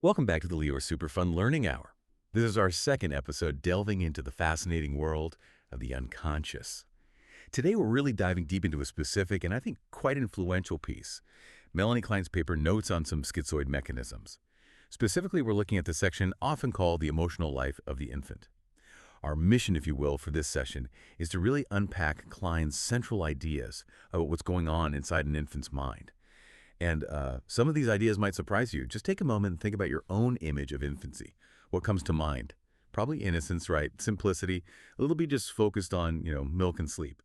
Welcome back to the Leo Super Fun Learning Hour. This is our second episode delving into the fascinating world of the unconscious. Today we're really diving deep into a specific and I think quite influential piece, Melanie's Klein's paper Notes on some Schizoid Mechanisms. Specifically, we're looking at the section often called the emotional life of the infant. Our mission, if you will, for this session is to really unpack Klein's central ideas about what's going on inside an infant's mind. And some of these ideas might surprise you. Just take a moment and think about your own image of infancy. What comes to mind? Probably innocence, right? Simplicity, a little bit just focused on, milk and sleep.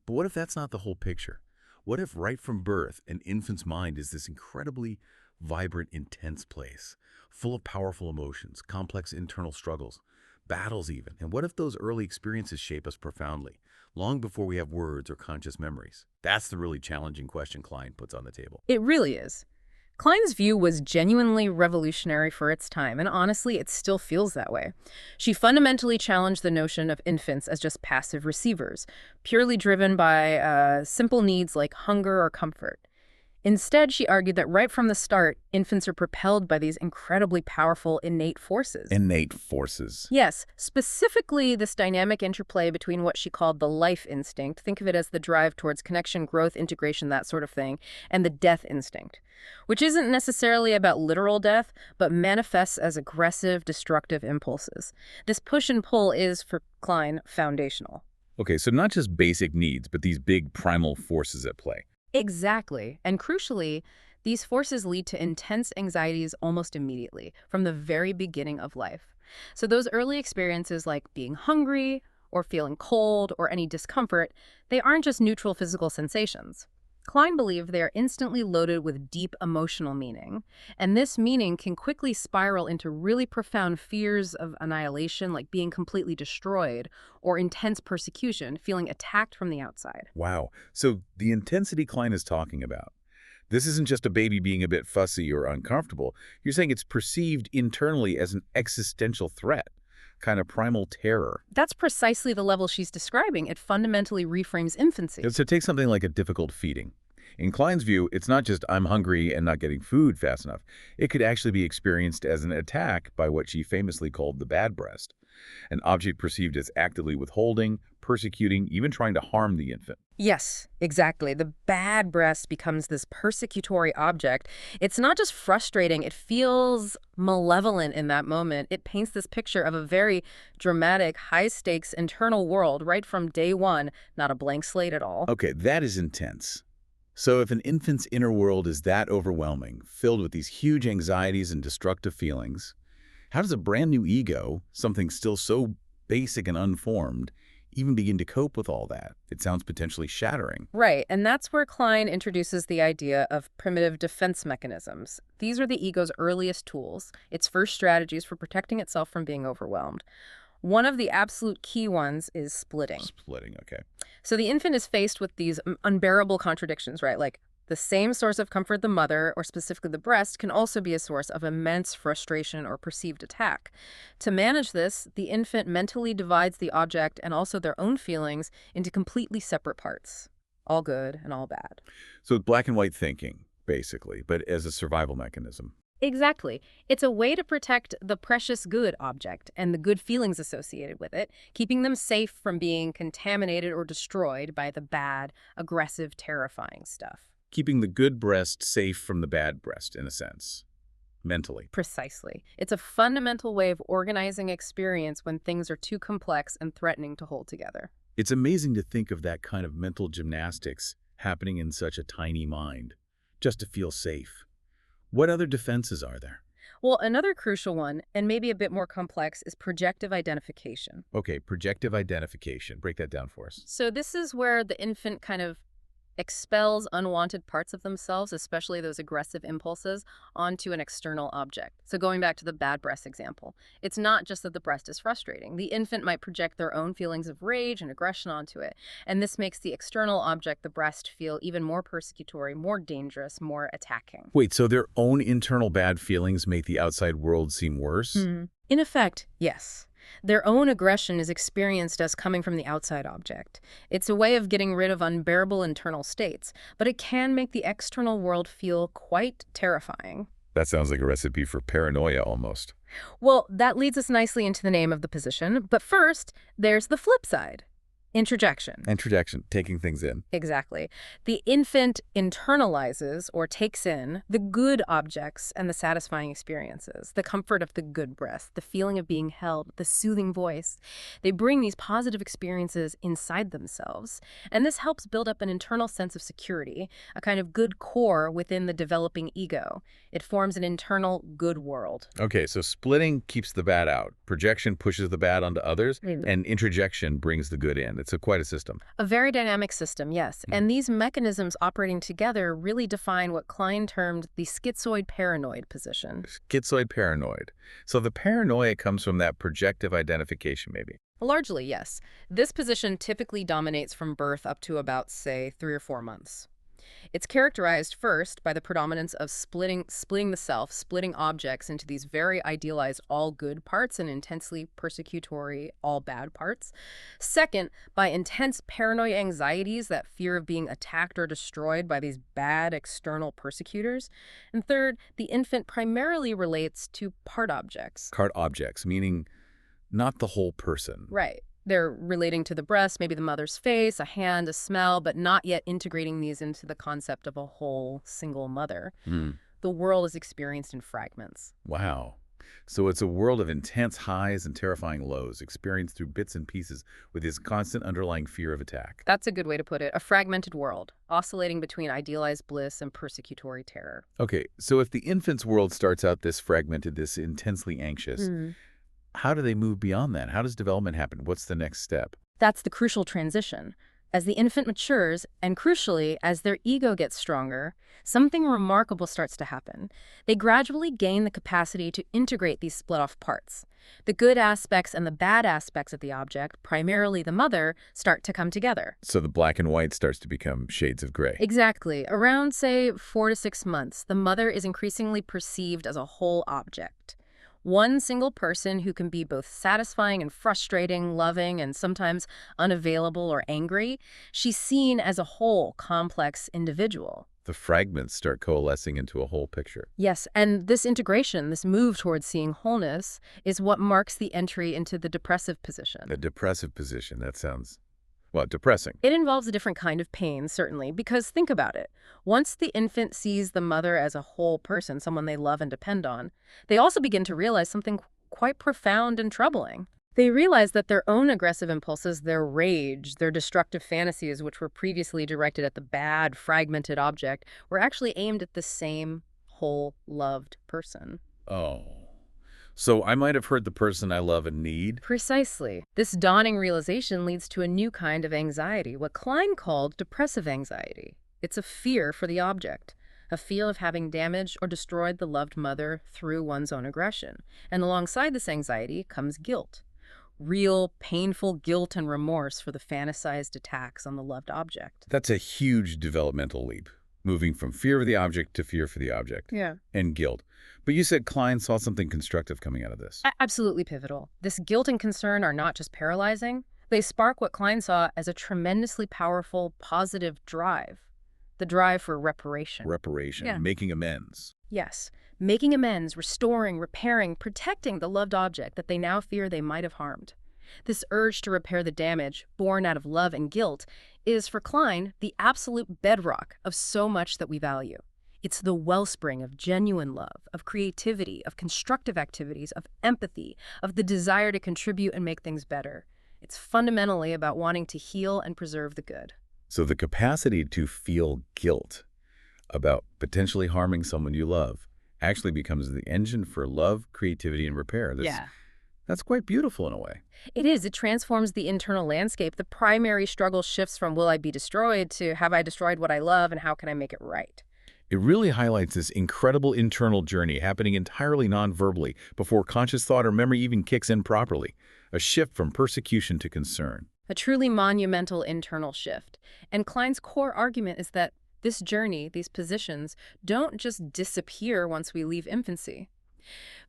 But what if that's not the whole picture? What if right from birth, an infant's mind is this incredibly vibrant, intense place, full of powerful emotions, complex internal struggles, battles even? And what if those early experiences shape us profoundly, long before we have words or conscious memories? That's the really challenging question Klein puts on the table. It really is. Klein's view was genuinely revolutionary for its time, and honestly, it still feels that way. She fundamentally challenged the notion of infants as just passive receivers, purely driven by simple needs like hunger or comfort. Instead, she argued that right from the start, infants are propelled by these incredibly powerful innate forces. Innate forces. Yes, specifically this dynamic interplay between what she called the life instinct, think of it as the drive towards connection, growth, integration, that sort of thing, and the death instinct, which isn't necessarily about literal death, but manifests as aggressive, destructive impulses. This push and pull is, for Klein, foundational. Okay, so not just basic needs, but these big primal forces at play. Exactly. And crucially, these forces lead to intense anxieties almost immediately, from the very beginning of life. So those early experiences like being hungry or feeling cold or any discomfort, they aren't just neutral physical sensations. Klein believed they are instantly loaded with deep emotional meaning, and this meaning can quickly spiral into really profound fears of annihilation, like being completely destroyed, or intense persecution, feeling attacked from the outside. Wow. So the intensity Klein is talking about, this isn't just a baby being a bit fussy or uncomfortable. You're saying it's perceived internally as an existential threat, kind of primal terror. That's precisely the level she's describing. It fundamentally reframes infancy. So take something like a difficult feeding. In Klein's view, it's not just I'm hungry and not getting food fast enough. It could actually be experienced as an attack by what she famously called the bad breast, an object perceived as actively withholding, persecuting, even trying to harm the infant. Yes, exactly. The bad breast becomes this persecutory object. It's not just frustrating, it feels malevolent in that moment. It paints this picture of a very dramatic, high-stakes internal world right from day one, not a blank slate at all. Okay, that is intense. So if an infant's inner world is that overwhelming, filled with these huge anxieties and destructive feelings, how does a brand new ego, something still so basic and unformed, even begin to cope with all that? It sounds potentially shattering. Right, and that's where Klein introduces the idea of primitive defense mechanisms. These are the ego's earliest tools, its first strategies for protecting itself from being overwhelmed. One of the absolute key ones is splitting. Splitting, okay. So the infant is faced with these unbearable contradictions, right? Like the same source of comfort, the mother, or specifically the breast, can also be a source of immense frustration or perceived attack. To manage this, the infant mentally divides the object and also their own feelings into completely separate parts, all good and all bad. So black and white thinking, basically, but as a survival mechanism. Exactly. It's a way to protect the precious good object and the good feelings associated with it, keeping them safe from being contaminated or destroyed by the bad, aggressive, terrifying stuff. Keeping the good breast safe from the bad breast, in a sense, mentally. Precisely. It's a fundamental way of organizing experience when things are too complex and threatening to hold together. It's amazing to think of that kind of mental gymnastics happening in such a tiny mind, just to feel safe. What other defenses are there? Well, another crucial one, and maybe a bit more complex, is projective identification. Okay, projective identification. Break that down for us. So this is where the infant kind of expels unwanted parts of themselves, especially those aggressive impulses, onto an external object. So going back to the bad breast example, it's not just that the breast is frustrating. The infant might project their own feelings of rage and aggression onto it, and this makes the external object, the breast, feel even more persecutory, more dangerous, more attacking. Wait, so their own internal bad feelings make the outside world seem worse? In effect, yes. Their own aggression is experienced as coming from the outside object. It's a way of getting rid of unbearable internal states, but it can make the external world feel quite terrifying. That sounds like a recipe for paranoia almost. Well, that leads us nicely into the name of the position. But first, there's the flip side. Introjection. Introjection, taking things in. Exactly. The infant internalizes or takes in the good objects and the satisfying experiences, the comfort of the good breath, the feeling of being held, the soothing voice. They bring these positive experiences inside themselves, and this helps build up an internal sense of security, a kind of good core within the developing ego. It forms an internal good world. Okay, so splitting keeps the bad out, projection pushes the bad onto others, Mm. and introjection brings the good in. It's quite a system. A very dynamic system, yes. And these mechanisms operating together really define what Kline termed the schizoid paranoid position. Schizoid paranoid. So the paranoia comes from that projective identification, maybe. Largely, yes. This position typically dominates from birth up to about, say, 3 or 4 months. It's characterized first by the predominance of splitting the self, splitting objects into these very idealized all good parts and intensely persecutory all bad parts. Second, by intense paranoia anxieties, that fear of being attacked or destroyed by these bad external persecutors. And third, the infant primarily relates to part objects. Part objects, meaning not the whole person. Right. They're relating to the breast, maybe the mother's face, a hand, a smell, but not yet integrating these into the concept of a whole single mother. The world is experienced in fragments. Wow. So it's a world of intense highs and terrifying lows, experienced through bits and pieces with this constant underlying fear of attack. That's a good way to put it. A fragmented world, oscillating between idealized bliss and persecutory terror. Okay, so if the infant's world starts out this fragmented, this intensely anxious, how do they move beyond that? How does development happen? What's the next step? That's the crucial transition. As the infant matures, and crucially, as their ego gets stronger, something remarkable starts to happen. They gradually gain the capacity to integrate these split-off parts. The good aspects and the bad aspects of the object, primarily the mother, start to come together. So the black and white starts to become shades of gray. Exactly. Around, say, 4 to 6 months, the mother is increasingly perceived as a whole object. One single person who can be both satisfying and frustrating, loving, and sometimes unavailable or angry. She's seen as a whole, complex individual. The fragments start coalescing into a whole picture. Yes, and this integration, this move towards seeing wholeness, is what marks the entry into the depressive position. The depressive position, that sounds, well, depressing. It involves a different kind of pain, certainly, because think about it. Once the infant sees the mother as a whole person, someone they love and depend on, they also begin to realize something quite profound and troubling. They realize that their own aggressive impulses, their rage, their destructive fantasies, which were previously directed at the bad, fragmented object, were actually aimed at the same whole, loved person. Oh. So I might have hurt the person I love and need? Precisely. This dawning realization leads to a new kind of anxiety, what Kline called depressive anxiety. It's a fear for the object, a fear of having damaged or destroyed the loved mother through one's own aggression. And alongside this anxiety comes guilt. Real, painful guilt and remorse for the fantasized attacks on the loved object. That's a huge developmental leap, moving from fear of the object to fear for the object. Yeah. And guilt. But you said Kline saw something constructive coming out of this. Absolutely pivotal. This guilt and concern are not just paralyzing. They spark what Kline saw as a tremendously powerful, positive drive. The drive for reparation. Reparation, Yeah. making amends. Yes. Making amends, restoring, repairing, protecting the loved object that they now fear they might have harmed. This urge to repair the damage, born out of love and guilt, is, for Kline, the absolute bedrock of so much that we value. It's the wellspring of genuine love, of creativity, of constructive activities, of empathy, of the desire to contribute and make things better. It's fundamentally about wanting to heal and preserve the good. So the capacity to feel guilt about potentially harming someone you love actually becomes the engine for love, creativity, and repair. That's quite beautiful in a way. It is. It transforms the internal landscape. The primary struggle shifts from will I be destroyed to have I destroyed what I love and how can I make it right? It really highlights this incredible internal journey happening entirely non-verbally before conscious thought or memory even kicks in properly. A shift from persecution to concern. A truly monumental internal shift. And Kline's core argument is that this journey, these positions, don't just disappear once we leave infancy.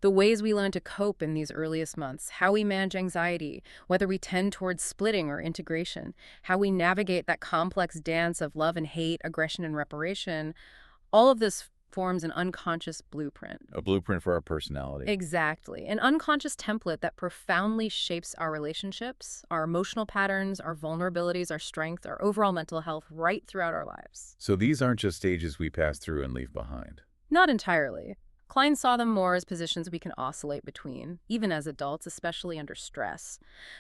The ways we learn to cope in these earliest months, how we manage anxiety, whether we tend towards splitting or integration, how we navigate that complex dance of love and hate, aggression and reparation, all of this forms an unconscious blueprint. A blueprint for our personality. Exactly. An unconscious template that profoundly shapes our relationships, our emotional patterns, our vulnerabilities, our strength, our overall mental health right throughout our lives. So these aren't just stages we pass through and leave behind. Not entirely. Klein saw them more as positions we can oscillate between, even as adults, especially under stress.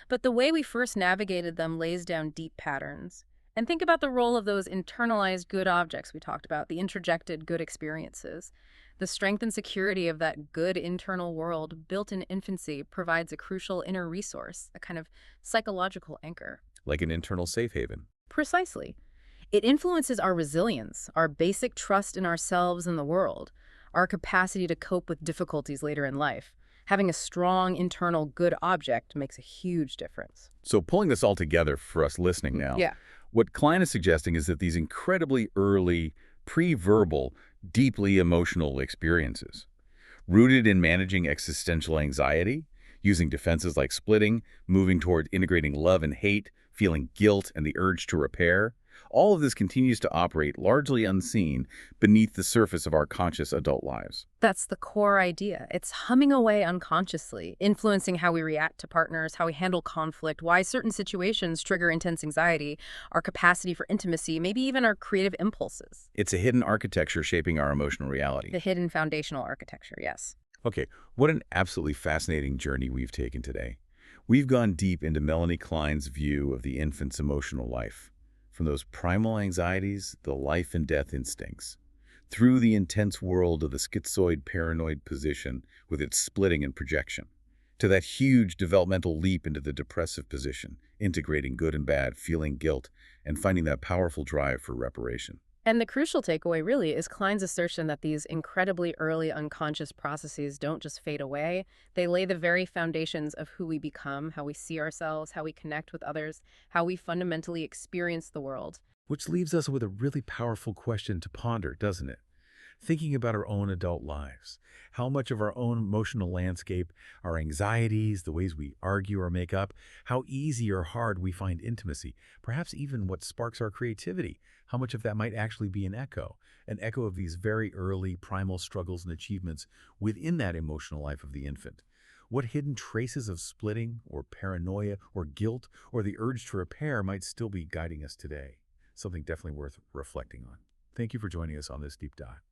But the way we first navigated them lays down deep patterns. And think about the role of those internalized good objects we talked about, the introjected good experiences. The strength and security of that good internal world built in infancy provides a crucial inner resource, a kind of psychological anchor. Like an internal safe haven. Precisely. It influences our resilience, our basic trust in ourselves and the world, our capacity to cope with difficulties later in life. Having a strong internal good object makes a huge difference. So pulling this all together for us listening now, what Klein is suggesting is that these incredibly early, pre-verbal, deeply emotional experiences, rooted in managing existential anxiety, using defenses like splitting, moving toward integrating love and hate, feeling guilt and the urge to repair, all of this continues to operate largely unseen beneath the surface of our conscious adult lives. That's the core idea. It's humming away unconsciously, influencing how we react to partners, how we handle conflict, why certain situations trigger intense anxiety, our capacity for intimacy, maybe even our creative impulses. It's a hidden architecture shaping our emotional reality. The hidden foundational architecture, yes. Okay, what an absolutely fascinating journey we've taken today. We've gone deep into Melanie Klein's view of the infant's emotional life. From those primal anxieties, the life and death instincts, through the intense world of the schizoid paranoid position with its splitting and projection, to that huge developmental leap into the depressive position, integrating good and bad, feeling guilt, and finding that powerful drive for reparation. And the crucial takeaway really is Klein's assertion that these incredibly early unconscious processes don't just fade away. They lay the very foundations of who we become, how we see ourselves, how we connect with others, how we fundamentally experience the world. Which leaves us with a really powerful question to ponder, doesn't it? Thinking about our own adult lives, how much of our own emotional landscape, our anxieties, the ways we argue or make up, how easy or hard we find intimacy, perhaps even what sparks our creativity, how much of that might actually be an echo of these very early primal struggles and achievements within that emotional life of the infant. What hidden traces of splitting or paranoia or guilt or the urge to repair might still be guiding us today? Something definitely worth reflecting on. Thank you for joining us on this deep dive.